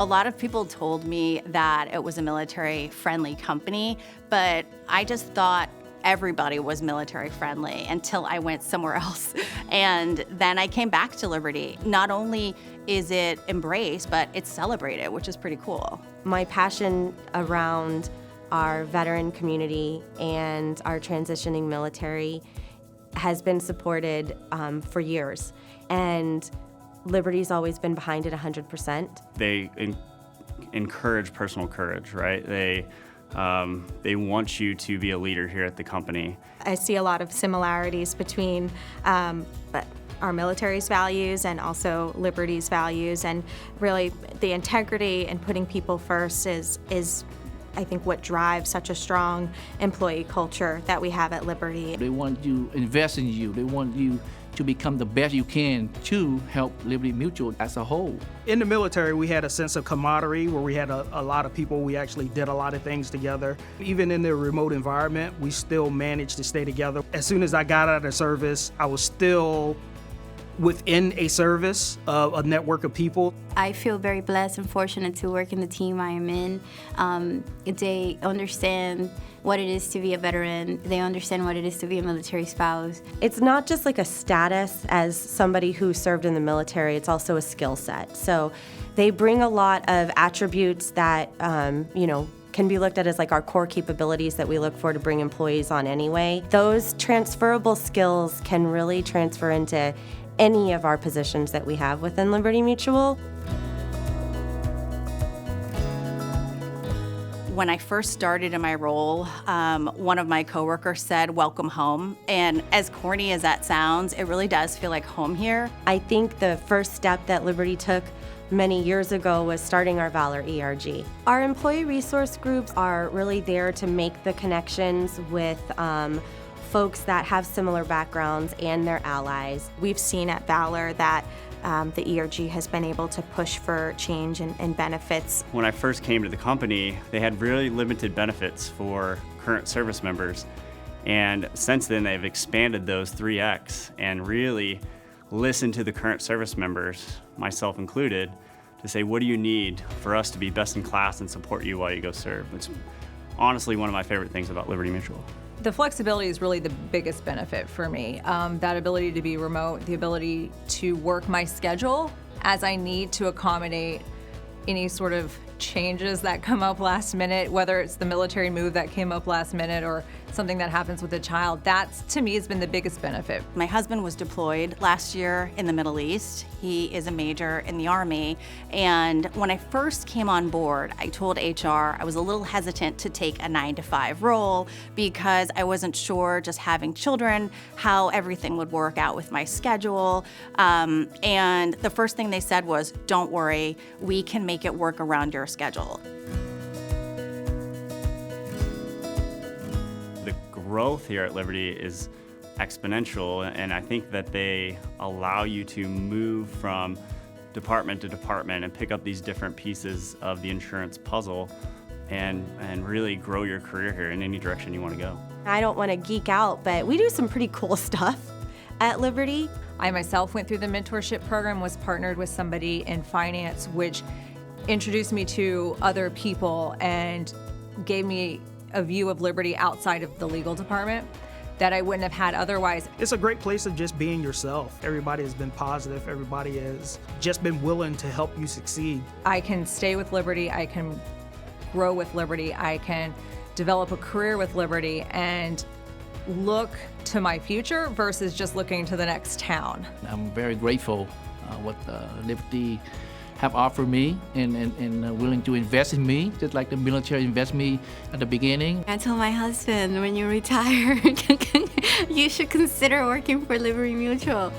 lot of people told me that it was a military-friendly company, but I just thought everybody was military-friendly until I went somewhere else. And then I came back to Liberty. Not only is it embraced, but it's celebrated, which is pretty cool. My passion around our veteran community and our transitioning military has been supported for years. And Liberty's always been behind it 100%. They encourage personal courage, right? They want you to be a leader here at the company. I see a lot of similarities between our military's values and also Liberty's values, and really the integrity and putting people first is I think what drives such a strong employee culture that we have at Liberty. They want you to invest in you. They want you to become the best you can to help Liberty Mutual as a whole. In the military, we had a sense of camaraderie where we had a lot of people. We actually did a lot of things together. Even in the remote environment, we still managed to stay together. As soon as I got out of service, I was still within a service of a network of people. I feel very blessed and fortunate to work in the team I am in. They understand what it is to be a veteran. They understand what it is to be a military spouse. It's not just like a status as somebody who served in the military, it's also a skill set. So they bring a lot of attributes that, can be looked at as like our core capabilities that we look for to bring employees on anyway. Those transferable skills can really transfer into any of our positions that we have within Liberty Mutual. When I first started in my role, one of my coworkers said, "Welcome home." And as corny as that sounds, it really does feel like home here. I think the first step that Liberty took many years ago was starting our Valor ERG. Our employee resource groups are really there to make the connections with folks that have similar backgrounds and their allies. We've seen at Valor that the ERG has been able to push for change and benefits. When I first came to the company, they had really limited benefits for current service members. And since then, they've expanded those 3x and really listened to the current service members, myself included, to say, what do you need for us to be best in class and support you while you go serve? It's honestly one of my favorite things about Liberty Mutual. The flexibility is really the biggest benefit for me. That ability to be remote, the ability to work my schedule as I need to accommodate any sort of changes that come up last minute, whether it's the military move that came up last minute or something that happens with a child. That's, to me, has been the biggest benefit. My husband was deployed last year in the Middle East. He is a major in the Army. And when I first came on board, I told HR I was a little hesitant to take a 9-to-5 role because I wasn't sure, just having children, how everything would work out with my schedule. And the first thing they said was, "Don't worry, we can make it work around your schedule." The growth here at Liberty is exponential, and I think that they allow you to move from department to department and pick up these different pieces of the insurance puzzle and really grow your career here in any direction you want to go. I don't want to geek out, but we do some pretty cool stuff at Liberty. I myself went through the mentorship program, was partnered with somebody in finance, which introduced me to other people and gave me a view of Liberty outside of the legal department that I wouldn't have had otherwise. It's a great place of just being yourself. Everybody has been positive. Everybody has just been willing to help you succeed. I can stay with Liberty. I can grow with Liberty. I can develop a career with Liberty and look to my future versus just looking to the next town. I'm very grateful what Liberty have offered me and willing to invest in me, just like the military invest me at the beginning. I told my husband, when you retire, you should consider working for Liberty Mutual.